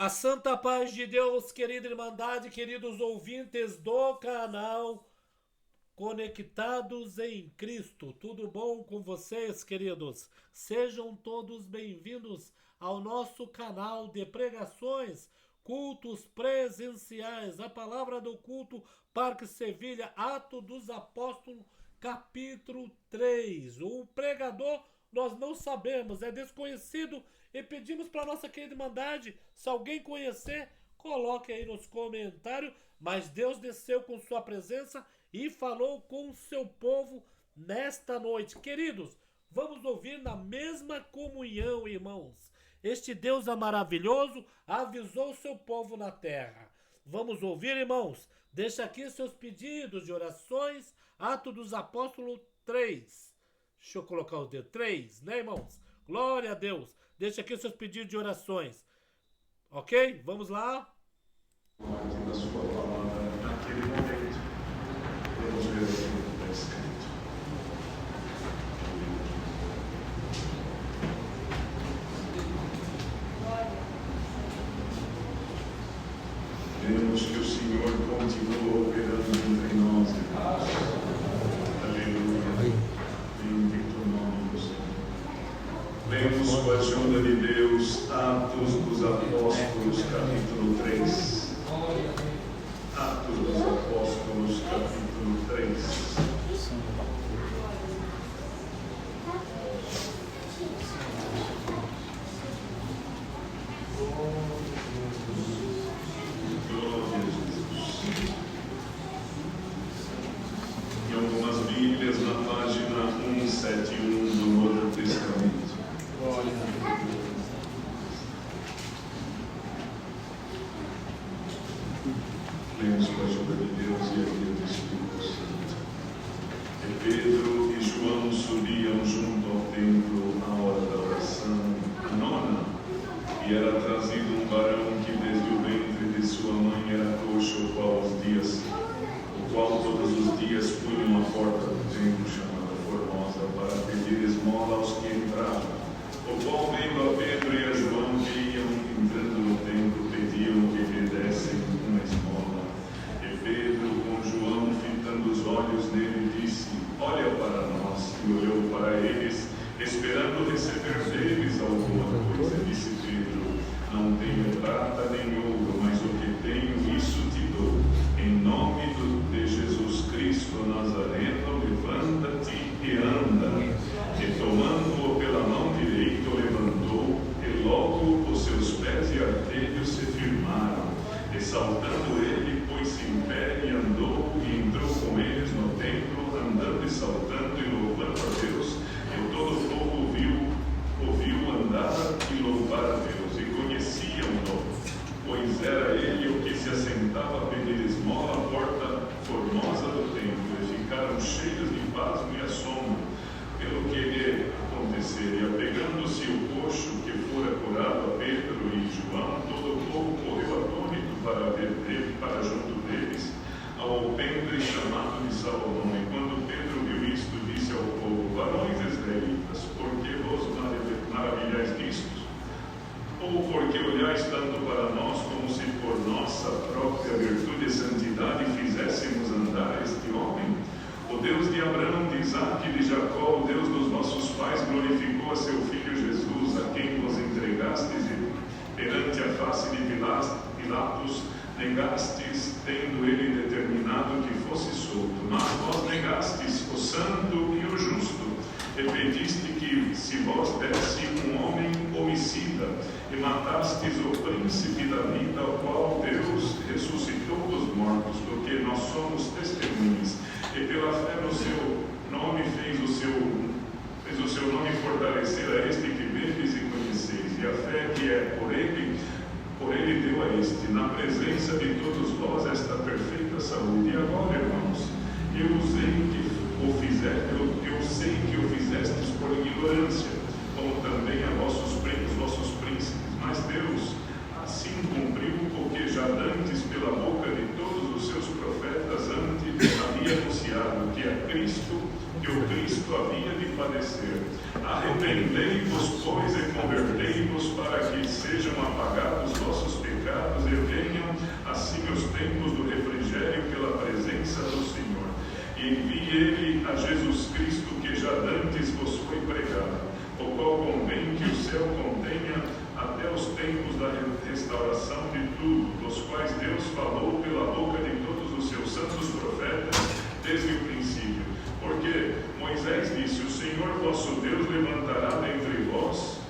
A santa paz de Deus, querida Irmandade, queridos ouvintes do canal Conectados em Cristo. Tudo bom com vocês, queridos? Sejam todos bem-vindos ao nosso canal de pregações, cultos presenciais. A palavra do culto, Parque Sevilha, Atos dos Apóstolos, capítulo 3. O pregador nós não sabemos, é desconhecido, e pedimos para nossa querida Irmandade, se alguém conhecer, coloque aí nos comentários. Mas Deus desceu com sua presença e falou com o seu povo nesta noite. Queridos, vamos ouvir na mesma comunhão, irmãos. Este Deus é maravilhoso, avisou o seu povo na terra. Vamos ouvir, irmãos. Deixa aqui seus pedidos de orações. Atos dos Apóstolos 3. Deixa eu colocar os dedos. 3, né, irmãos? Glória a Deus. Deixa aqui seus pedidos de orações. Ok? Vamos lá. Da sua palavra naquele momento. Vamos ver o que está escrito. Vemos que o Senhor continua operando entre nós. Aleluia. Bendito o nome do Senhor. Lemos com a ajuda de Deus Atos dos Apóstolos, capítulo 3. Atos dos Apóstolos, capítulo 3. Glória a Jesus. Em algumas Bíblias, na página 171 do Novo Testamento. Glória a Deus. Lemos com a ajuda de Deus e a guia do Espírito Santo. E Pedro e João subiam junto ao templo à hora da oração, a nona, e era trazido um varão que desde o ventre de sua mãe era coxo, o qual todos os dias punham à porta do templo chamada Formosa para pedir esmola aos que entravam. O qual, vendo a Pedro e a João que iam entrando no templo, pediam que lhe dessem uma esmola. E Pedro, com João, fitando os olhos nele, disse: Olha para nós. E olhou para eles, esperando receber deles alguma coisa. Disse Pedro: Não tenho prata nem ouro, mas o que tenho, isso te dou. Em nome de Jesus Cristo Nazareno, levanta-te e anda. E tomando-o pela mão direita, o levantou, e logo os seus pés e artelhos se firmaram. E saltando ele, pôs-se em pé e andou, e entrou com eles no templo, andando e saltando e louvando a Deus. E todo o povo ouviu andar e louvar a Deus, e conheciam-no, pois era ele o que se assentava a pedir esmola à porta formosa do templo, e ficaram cheios de pasmo e assombro pelo que lhe acontecer. E apegando-se o coxo que fora curado a Pedro e João, todo o povo correu atônito para junto deles, ao alpendre chamado de Salomão. E quando Pedro viu isto, disse ao povo: Varões israelitas, por que vos maravilhais disto? Ou porque olhais tanto para nós, como se por nossa própria virtude e santidade fizéssemos andar este homem? O Deus de Abraão, de Isaque e de Jacó, o Deus dos nossos pais, glorificou a seu Filho Jesus, a quem vos entregastes, e perante a face de Pilatos negastes, tendo ele determinado que fosse solto. Mas vós negastes o santo e o justo, e pediste que se vos desse um homem homicida, e matastes o príncipe da vida, o qual Deus ressuscitou dos mortos, do que nós somos testemunhas. E pela fé no seu nome fez o seu nome fortalecer a este que vedes e conheceis. E a fé que é por ele deu a este, na presença de todos vós, esta perfeita saúde. E agora, irmãos, eu sei que o fizestes por ignorância, como também a vossos príncipes. Mas Deus assim cumpriu o que já dantes pela boca de todos os seus profetas antes havia anunciado, que o Cristo havia de padecer. Arrependei-vos, pois, e convertei-vos, para que sejam apagados vossos pecados, ele a Jesus Cristo, que já dantes vos foi pregado, o qual convém que o céu contenha até os tempos da restauração de tudo, dos quais Deus falou pela boca de todos os seus santos profetas desde o princípio. Porque Moisés disse: o Senhor vosso Deus levantará dentre vossos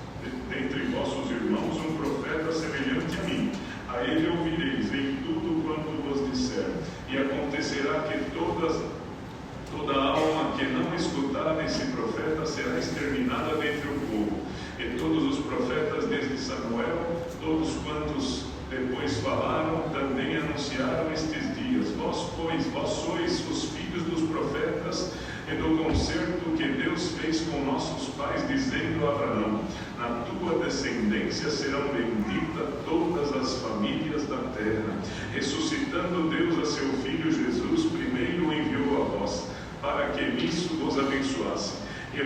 irmãos um profeta semelhante a mim. A ele ouvireis em tudo quanto vos disser. E acontecerá que toda alma que não escutar esse profeta será exterminada dentre o povo. E todos os profetas desde Samuel, todos quantos depois falaram, também anunciaram estes dias. Vós, pois, vós sois os filhos dos profetas e do concerto que Deus fez com nossos pais, dizendo a Abraão: na tua descendência serão benditas todas as famílias da terra. Ressuscitando Deus a seu Filho Jesus, primeiro o enviou a vós, para que nisso vos abençoasse, e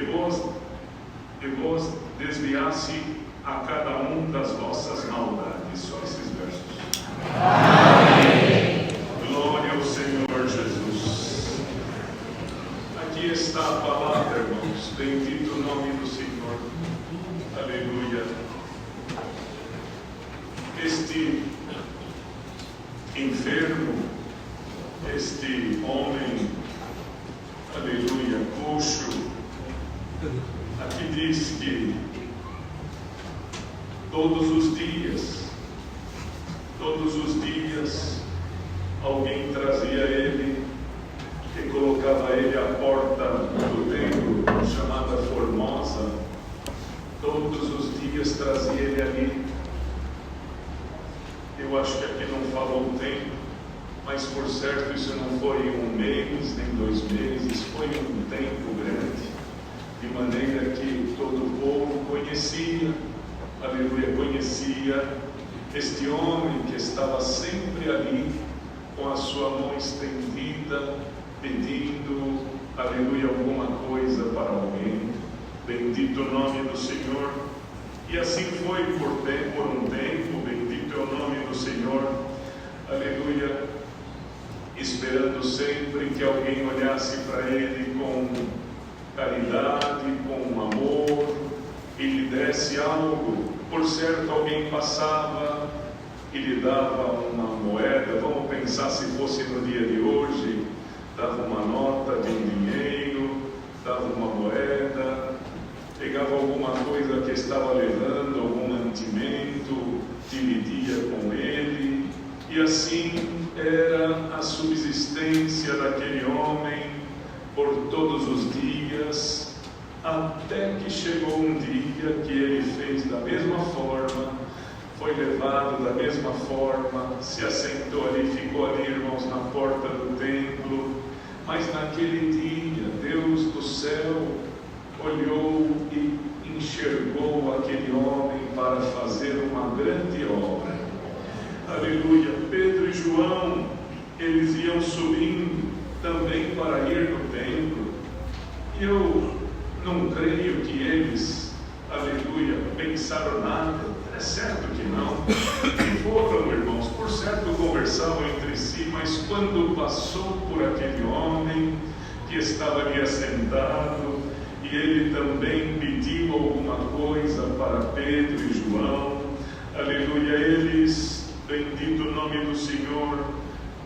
vos desviasse a cada um das vossas maldades. Só esses versos. Amém. Glória ao Senhor Jesus. Aqui está a palavra, irmãos. Bendito o nome do Senhor. Aleluia. Este enfermo, este homem, aleluia, coxo, aqui diz que todos os dias, alguém trazia ele e colocava ele à porta do templo, chamada Formosa. Todos os dias trazia ele ali. Eu acho que aqui não falou o tempo, mas por certo isso não foi 1 mês, nem 2 meses, foi um tempo grande, de maneira que todo o povo conhecia, aleluia, conhecia este homem que estava sempre ali, com a sua mão estendida, pedindo, aleluia, alguma coisa para alguém. Bendito o nome do Senhor. E assim foi por um tempo. Bendito é o nome do Senhor, aleluia, esperando sempre que alguém olhasse para ele com caridade, com amor, e lhe desse algo. Por certo, alguém passava e lhe dava uma moeda. Vamos pensar se fosse no dia de hoje, dava uma nota de um dinheiro, dava uma moeda, pegava alguma coisa que estava levando, algum mantimento, dividia com ele, e assim era a subsistência daquele homem por todos os dias, até que chegou um dia que ele fez da mesma forma, foi levado da mesma forma, se assentou ali, ficou ali, irmãos, na porta do templo. Mas naquele dia, Deus do céu olhou e enxergou aquele homem para fazer uma grande obra. Aleluia. Pedro e João, eles iam subindo também para ir no templo. E eu não creio que eles, aleluia, pensaram nada. É certo que não. E foram, irmãos, por certo conversavam entre si, mas quando passou por aquele homem que estava ali assentado, e ele também pediu alguma coisa para Pedro e João, aleluia, eles, bendito o nome do Senhor,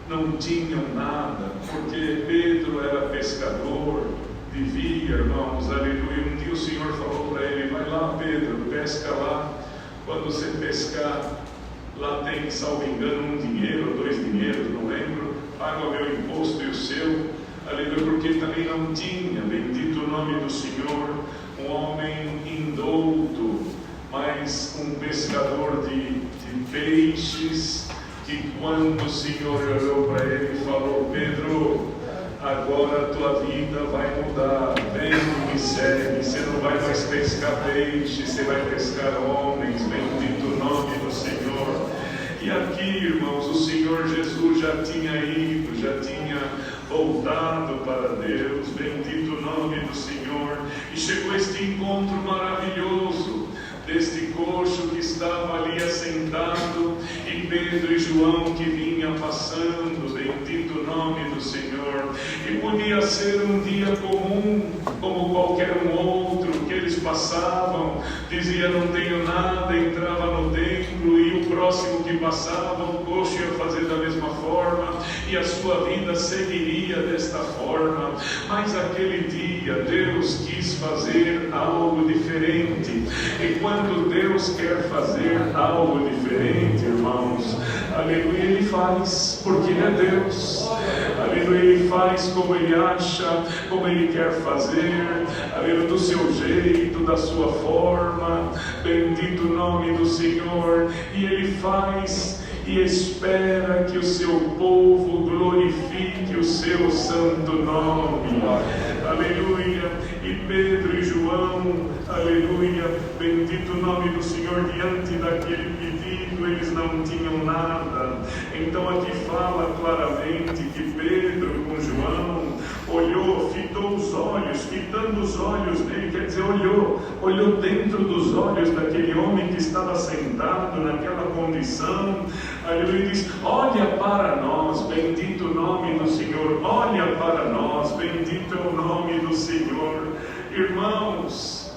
não tinham nada, porque Pedro era pescador, vivia, irmãos, aleluia. Um dia o Senhor falou para ele: vai lá, Pedro, pesca lá. Quando você pescar, lá tem, salvo engano, 1 dinheiro ou 2 dinheiros, não lembro, paga o meu imposto e o seu, aleluia, porque ele também não tinha, bendito o nome do Senhor, um homem indouto, mas um pescador de peixes, que quando o Senhor olhou para ele e falou: Pedro, agora a tua vida vai mudar, vem e me segue, você não vai mais pescar peixe, você vai pescar homens, bendito o nome do Senhor. E aqui, irmãos, o Senhor Jesus já tinha ido, já tinha voltado para Deus, bendito o nome do Senhor, e chegou este encontro maravilhoso deste coxo que estava ali assentado, e Pedro e João que vinham passando, bendito o nome do Senhor, e podia ser um dia comum, como qualquer um outro, que eles passavam, dizia não tenho nada, entrava no templo, e o próximo que passava, o coxo ia fazer da mesma forma, e a sua vida seguiria desta forma. Mas aquele dia Deus quis fazer algo diferente, e quando Deus quer fazer algo diferente, irmãos, aleluia, Ele faz, porque Ele é Deus, aleluia, Ele faz como Ele acha, como Ele quer fazer, aleluia, do seu jeito, da sua forma, bendito o nome do Senhor, e Ele faz e espera que o seu povo glorifique o seu santo nome, aleluia. E Pedro e João, aleluia, bendito o nome do Senhor, diante daquele pedido eles não tinham nada. Então aqui fala claramente que Pedro com João olhou, fitou os olhos, fitando os olhos dele, quer dizer, olhou dentro dos olhos daquele homem que estava sentado naquela condição, aleluia, e diz: olha para nós, bendito o nome do Senhor, olha para nós, bendito é o nome do Senhor. Irmãos,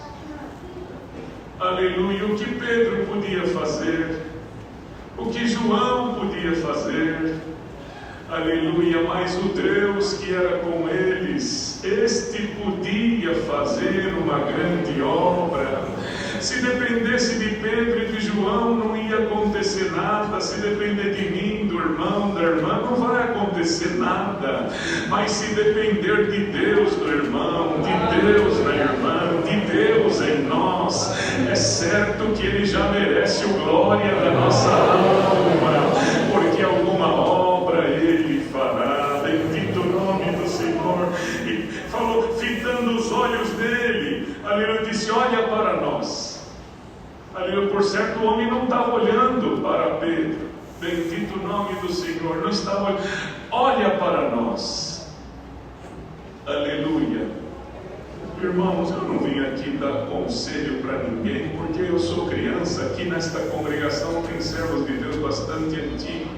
aleluia, o que Pedro podia fazer, o que João podia fazer, aleluia, mas o Deus que era com eles, este podia fazer uma grande obra. Se dependesse de Pedro e de João, não ia acontecer nada. Se depender de mim, do irmão, da irmã, não vai acontecer nada. Mas se depender de Deus, do irmão, de Deus na irmã, de Deus em nós, é certo que Ele já merece o glória da nossa alma, porque alguma obra Ele fará. Bendito o nome do Senhor. E falou, fitando os olhos dele, aleluia, disse: olha para nós. Aleluia, por certo o homem não estava olhando para Pedro, bendito o nome do Senhor, não estava olhando, olha para nós, aleluia. Irmãos, eu não vim aqui dar conselho para ninguém, porque eu sou criança, aqui nesta congregação tem servos de Deus bastante antigos,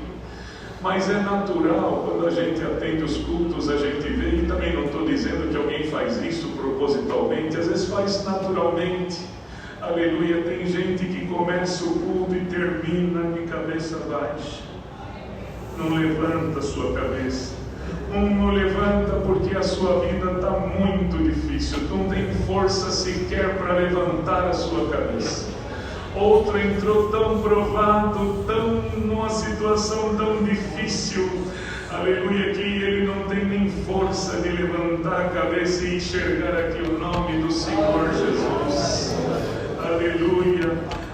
mas é natural, quando a gente atende os cultos, a gente vê, e também não estou dizendo que alguém faz isso propositalmente, às vezes faz naturalmente. Aleluia, tem gente que começa o culto e termina de cabeça baixa, não levanta a sua cabeça, não levanta porque a sua vida está muito difícil, não tem força sequer para levantar a sua cabeça. Outro entrou tão provado, tão numa situação tão difícil, aleluia, que ele não tem nem força de levantar a cabeça e enxergar aqui o nome do Senhor Jesus. Aleluia.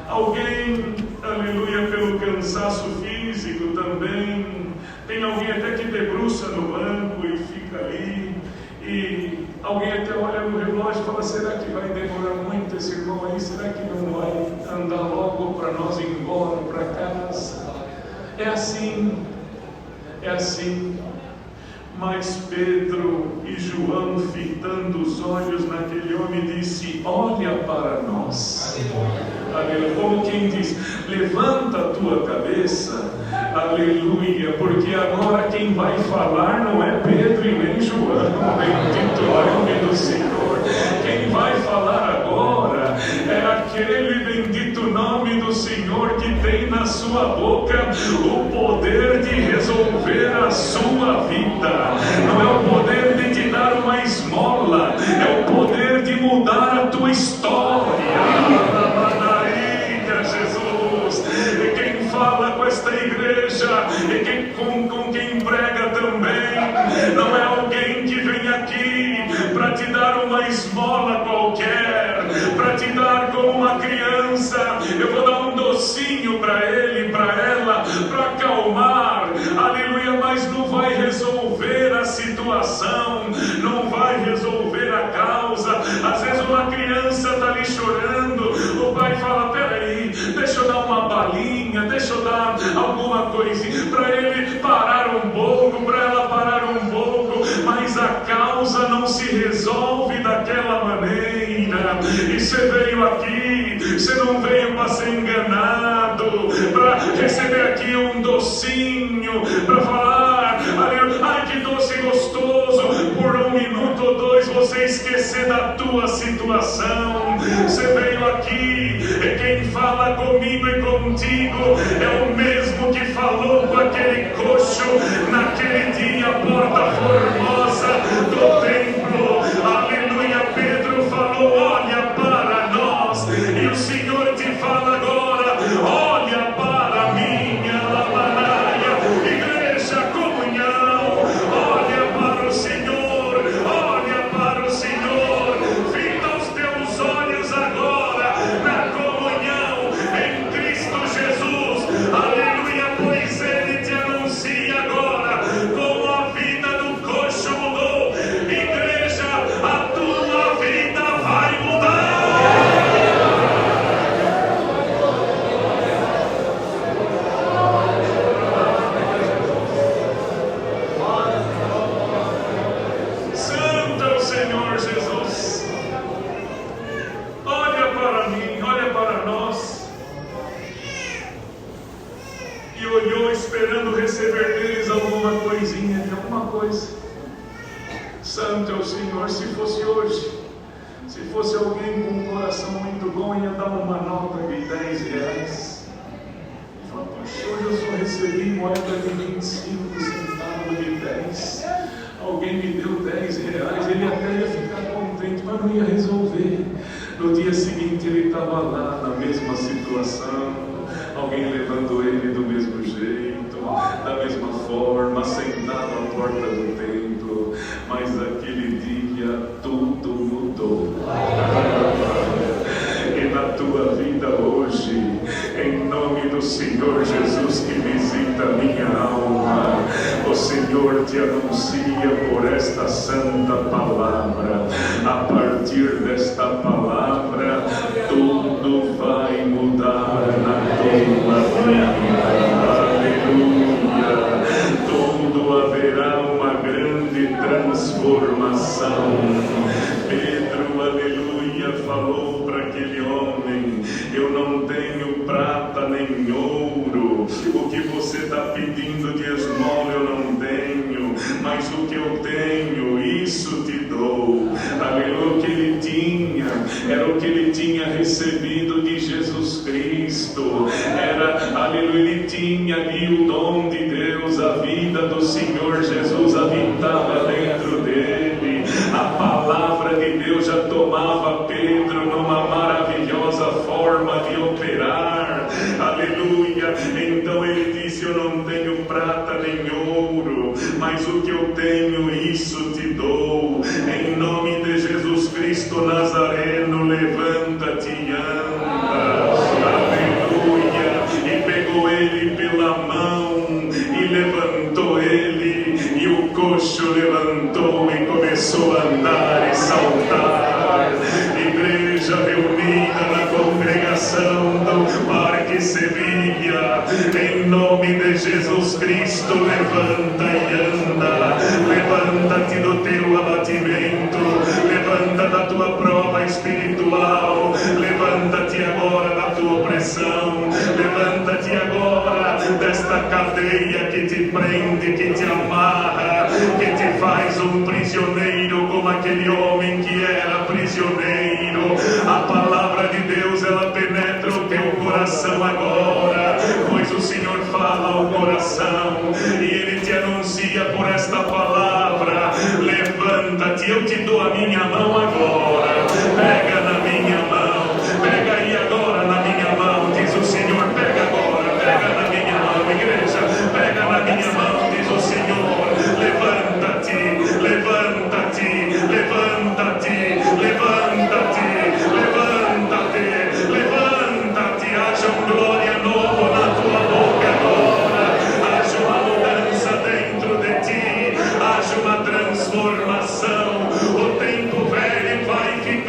Alguém, aleluia, pelo cansaço físico também. Tem alguém até que debruça no banco e fica ali. E alguém até olha no relógio e fala: será que vai demorar muito esse irmão aí? Será que não vai andar logo para nós ir embora para casa? É assim. Mas Pedro e João, fitando os olhos naquele homem, disse: olha para nós. Aleluia. Como quem diz: levanta a tua cabeça, aleluia, porque agora quem vai falar não é Pedro e nem João, bendito o nome do Senhor. Quem vai falar agora é aquele bendito nome do Senhor que tem na sua boca o poder de resolver a sua vida. Não é o poder de te dar uma esmola, é o poder de mudar a tua história. Jesus, e quem fala com esta igreja, e com quem prega também, não é alguém que vem aqui para te dar uma esmola qualquer, para te dar como uma criança, eu vou dar um docinho para ele, para ela, para acalmar, aleluia, mas não vai resolver a situação, não vai resolver a causa. Às vezes uma criança está ali chorando, o pai fala: peraí, deixa eu dar uma balinha, deixa eu dar alguma coisinha, para ele parar um pouco, para ela parar um pouco, mas a causa não se resolve daquela maneira. E você veio aqui, você não veio para ser enganado, para receber aqui um docinho, para falar, ai que doce gostoso, por um minuto ou dois você esquecer da tua situação. Você veio aqui, e quem fala comigo e contigo é o mesmo que falou com aquele coxo naquele dia, a porta formosa do templo. Aleluia. Pedro falou: olha para nós, e o Senhor te fala agora: olha para mim, Alabanaia, igreja, comunhão, olha para o Senhor, olha para o Senhor, fita os teus olhos agora na comunhão em Cristo Jesus, aleluia, pois Ele te anuncia agora como a vida do coxo mudou. Igreja, a tua vida vai mudar. Santo é o Senhor Jesus. Olha para mim, olha para nós. E olhou esperando receber deles alguma coisinha, de alguma coisa. Santo é o Senhor. Se fosse hoje, se fosse alguém com um coração muito bom, ia dar uma nota de R$10. E fala: poxa, hoje eu só recebi moeda de 25 centavos de 10. Alguém me deu R$10. Ele até ia ficar contente, mas não ia resolver. No dia seguinte ele estava lá na mesma situação, alguém levando ele do mesmo jeito, da mesma forma, sentado à porta do templo. Mas aquele dia tudo mudou. E na tua vida hoje, em nome do Senhor Jesus que visita minha alma, o Senhor te anuncia por esta santa palavra. A partir desta palavra, tudo vai mudar na tua vida. Aleluia. Tudo haverá uma grande transformação. Pedro, aleluia, falou para aquele homem: eu não tenho prata nem ouro, o que você está pedindo de esmola eu não tenho, mas o que eu tenho, isso te dou. Aleluia. O que ele tinha era o que ele tinha recebido de Jesus Cristo. Era, aleluia, ele tinha ali o dom de Deus, a vida do Senhor Jesus habitava dentro dele. A palavra de Deus já tomava Pedro numa maravilhosa forma de operar. Aleluia. Então ele disse: eu não tenho prata nem ouro, mas o que eu tenho, isso te dou. Em nome de Jesus Cristo Nazareno, levanta-te e anda. Aleluia. E pegou ele pela mão e levantou ele, e o coxo levantou e começou a andar e saltar. Igreja reunida na congregação do Parque Sevilha, em nome de Jesus Cristo, levanta e anda. Levanta-te do teu abatimento, levanta da tua prova espiritual, levanta-te agora da tua opressão, levanta-te agora desta cadeia que te prende, que te amarra, que te faz um prisioneiro como aquele homem que era prisioneiro. A palavra de Deus, ela penetra o teu coração agora, pois o Senhor fala ao coração e Ele te anuncia por esta palavra: levanta-te, eu te dou a minha mão agora, pega na minha mão, pega aí agora na minha mão, diz o Senhor, pega agora, pega na minha mão, igreja, pega na minha mão, diz o Senhor, levanta-te, levanta-te, levanta-te, levanta-te, levanta-te, levanta-te, haja um glória novo na tua boca agora, haja uma mudança dentro de ti, haja uma transformação. O tempo velho vai ficar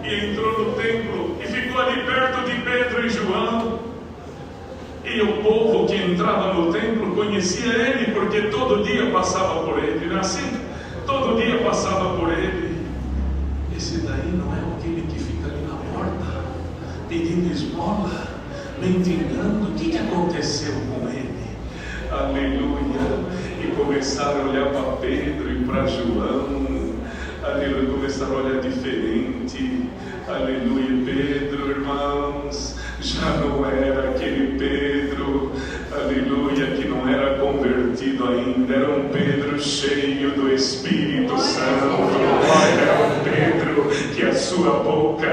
e entrou no templo e ficou ali perto de Pedro e João. E o povo que entrava no templo conhecia ele, porque todo dia passava por ele, não é assim? Todo dia passava por ele. Esse daí não é aquele que fica ali na porta, pedindo esmola, mendigando. O que aconteceu com ele? Aleluia. E começaram a olhar para Pedro e para João. Aleluia. Começaram a olhar diferente. Aleluia. Pedro, irmãos, já não era aquele Pedro, aleluia, que não era convertido ainda. Era um Pedro cheio do Espírito Santo. Era um Pedro que a sua boca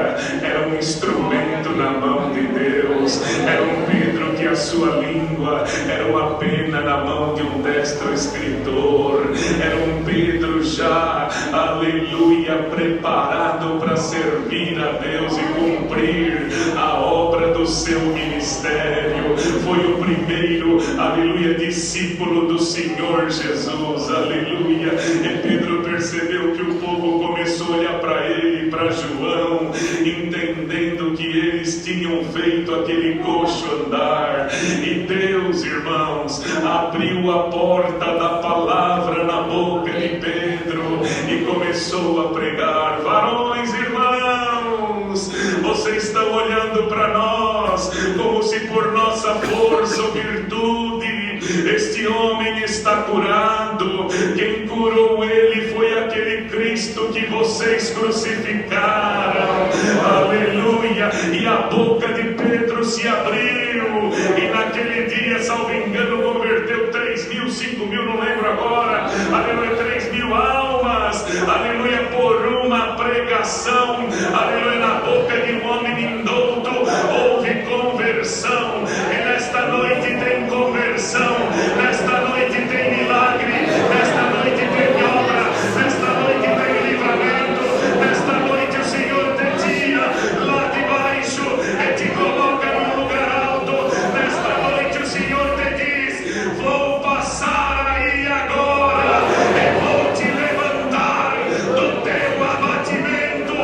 era um instrumento na mão de Deus. Era um Pedro que a sua língua era uma pena na mão de um destro escritor. Era um Pedro já, aleluia, preparado para servir a Deus e cumprir a obra do seu ministério. Foi o primeiro, aleluia, discípulo do Senhor Jesus, aleluia. E Pedro percebeu que o povo começou a olhar para ele, para João, entendendo que eles tinham feito aquele coxo andar. E Deus, irmãos, abriu a porta da palavra na boca de Pedro e começou a pregar. Varões, irmãos, vocês estão olhando para nós como se por nossa força ou virtude este homem está curado. Quem curou ele foi aquele Cristo que vocês crucificaram. Aleluia. E a boca de Pedro se abriu, e naquele dia, salvo engano, converteu 3.000, 5.000, não lembro agora, aleluia, 3.000 almas, aleluia, por uma pregação, aleluia, na boca de um homem indouto houve conversão. E nesta noite tem conversão, nesta noite tem milagre, nesta noite tem obra, nesta noite tem livramento, nesta noite o Senhor te tira lá de baixo e te coloca num lugar alto. Nesta noite o Senhor te diz: vou passar aí agora e vou te levantar do teu abatimento.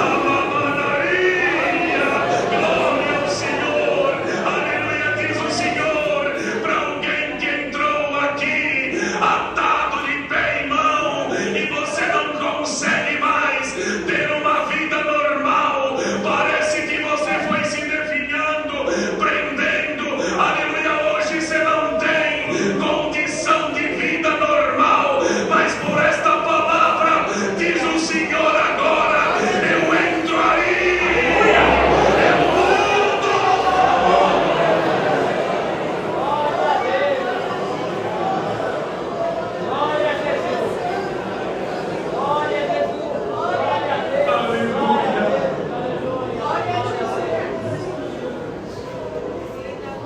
Alabanaria, glória ao Senhor, aleluia. Diz o Senhor para alguém que entrou aqui atado de pé e mão, e você não consegue mais ter uma vida normal. Parece que você foi se definhando, prendendo, aleluia. Hoje você não tem condição de vida normal, mas por esta palavra, diz o Senhor, agora eu entro aí, eu mudo.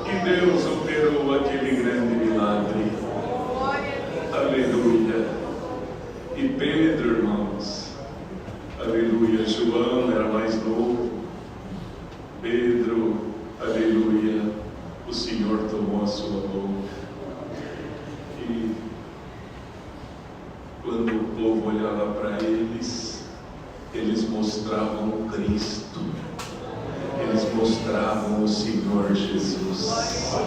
E Deus operou aquele grande milagre. Aleluia. E Pedro, irmãos, aleluia, João era mais novo. Pedro, aleluia, o Senhor tomou a sua boca. E quando o povo olhava para eles, eles mostravam Cristo. Eles mostravam o Senhor Jesus.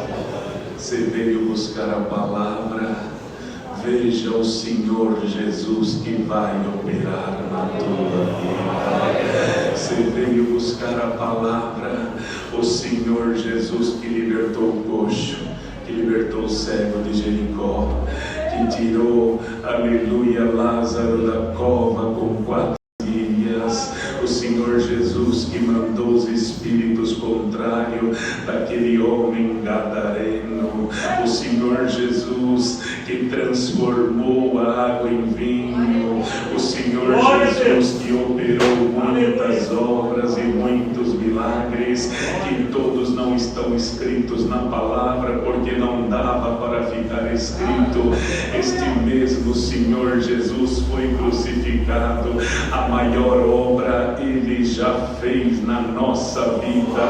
Você veio buscar a palavra, veja o Senhor Jesus que vai operar na tua vida. Você veio buscar a palavra, o Senhor Jesus que libertou o coxo, que libertou o cego de Jericó, que tirou, aleluia, Lázaro da cova com 4 dias. O Senhor Jesus que mandou os espíritos contrários daquele homem gadareno. O Senhor Jesus que transformou a água em vinho. O Senhor Jesus que operou muitas obras e muitos milagres. vez que todos não estão escritos na palavra porque não dava para ficar escrito. Este mesmo Senhor Jesus foi crucificado. A maior obra Ele já fez na nossa vida,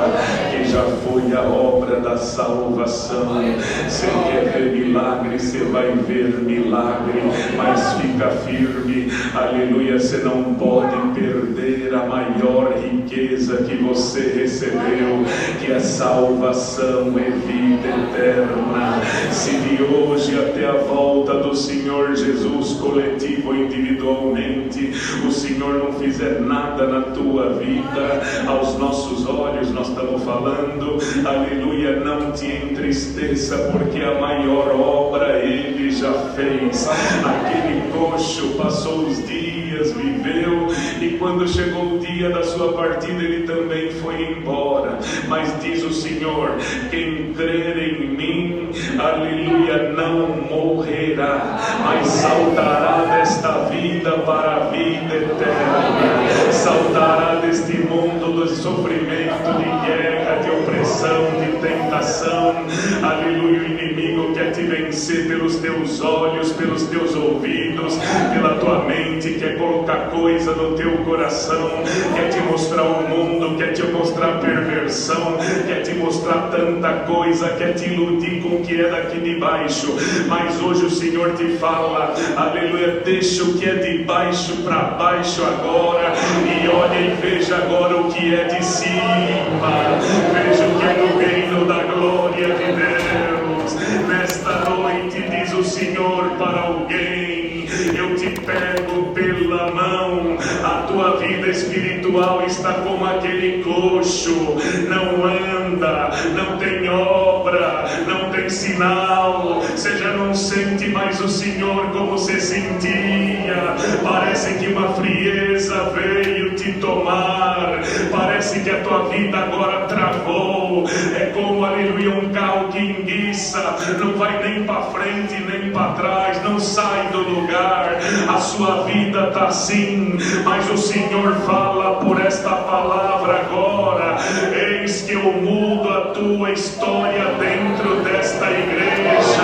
que já foi a obra da salvação. Você quer ver milagre, você vai ver milagre, mas fica firme, aleluia. Você não pode perder a maior riqueza que você recebeu, que é salvação e vida eterna. Se de hoje até a volta do Senhor Jesus, coletivo ou individualmente, o Senhor não fizer nada na tua vida, aos nossos olhos nós estamos falando, aleluia, não te entristeça, porque a maior obra Ele já fez. Aquele coxo passou os dias, viveu, e quando chegou o dia da sua partida, ele também foi embora. Mas diz o Senhor: quem crer em mim, aleluia, não morrerá, mas saltará desta vida para a vida eterna, saltará deste mundo de sofrimento, de guerra, de opressão, de tentação. Aleluia, o inimigo quer te vencer pelos teus olhos, pelos teus ouvidos, pela tua mente, quer colocar coisa no teu coração, quer te mostrar o mundo, quer te mostrar perversão, quer te mostrar tanta coisa, quer te iludir com o que é daqui de baixo. Mas hoje o Senhor te fala, aleluia, deixa o que é de baixo para baixo agora, e olha e veja agora o que é de cima, veja o que é do reino da glória de Deus. Nesta noite diz o Senhor para alguém: eu te pego pela mão, a tua vida espiritual está como aquele coxo, não anda, não tem obra, não tem sinal, você já não sente mais o Senhor como você sentia, parece que uma frieza veio te tomar, parece que a tua vida agora travou, é como, aleluia, um carro que enguiça, não vai nem para frente nem para trás, não sai do lugar. A sua vida está assim, mas o Senhor fala por esta palavra agora: eis que eu mudo a tua história dentro desta igreja.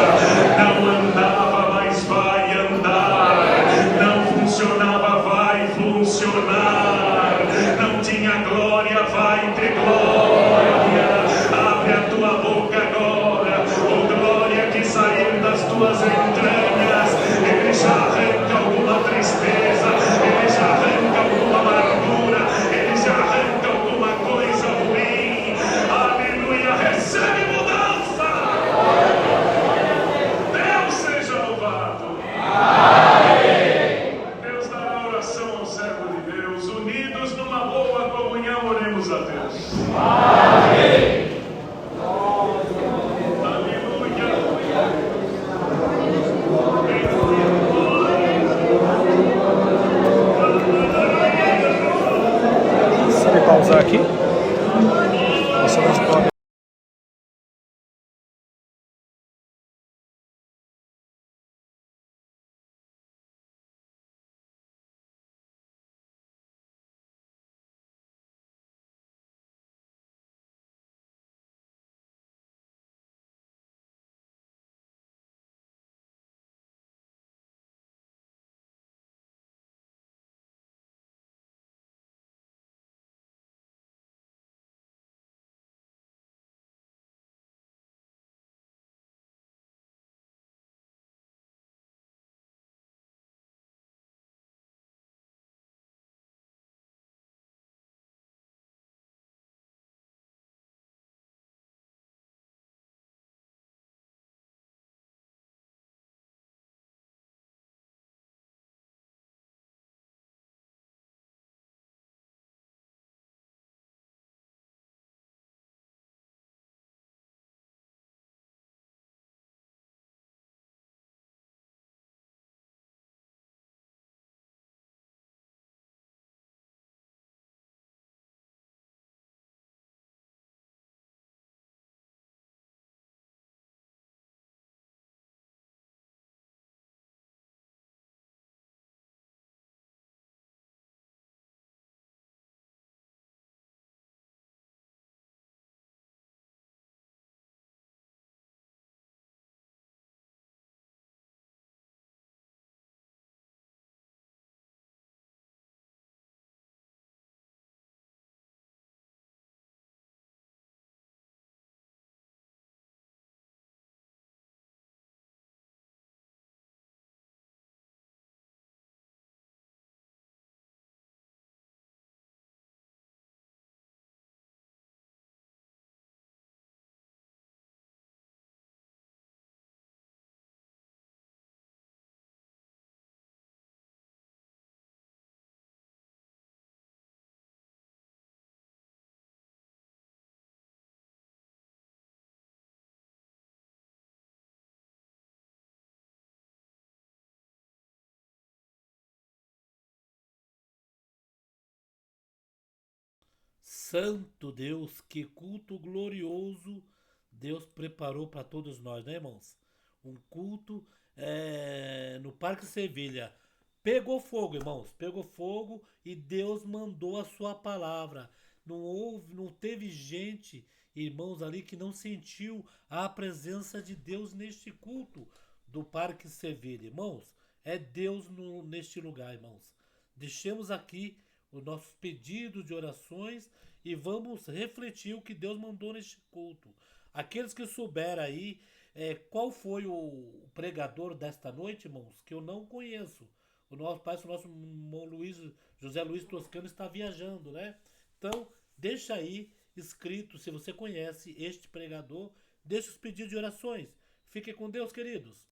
Não andava, mas vai andar, não funcionava, vai funcionar, não tinha glória, vai ter glória. Abre a tua boca agora, oh glória, que saiu das tuas entranhas, Ele já arranca alguma tristeza, Ele já arranca alguma amargura, Ele já arranca alguma coisa ruim. Aleluia, recebe mudança. Deus seja louvado. Deus dará oração ao servo de Deus. Unidos numa boa comunhão, oremos a Deus. Aleluia. Sabe pausar aqui? Você não Santo Deus, que culto glorioso Deus preparou para todos nós, né, irmãos? Um culto no Parque Sevilha. Pegou fogo, irmãos, pegou fogo e Deus mandou a sua palavra. Não teve gente, irmãos, ali que não sentiu a presença de Deus neste culto do Parque Sevilha, irmãos. É Deus neste lugar, irmãos. Deixemos aqui os nossos pedidos de orações e vamos refletir o que Deus mandou neste culto. Aqueles que souberam aí qual foi o pregador desta noite, irmãos, que eu não conheço. O nosso irmão José Luiz Toscano está viajando, né? Então, deixa aí escrito, se você conhece este pregador, deixa os pedidos de orações. Fiquem com Deus, queridos.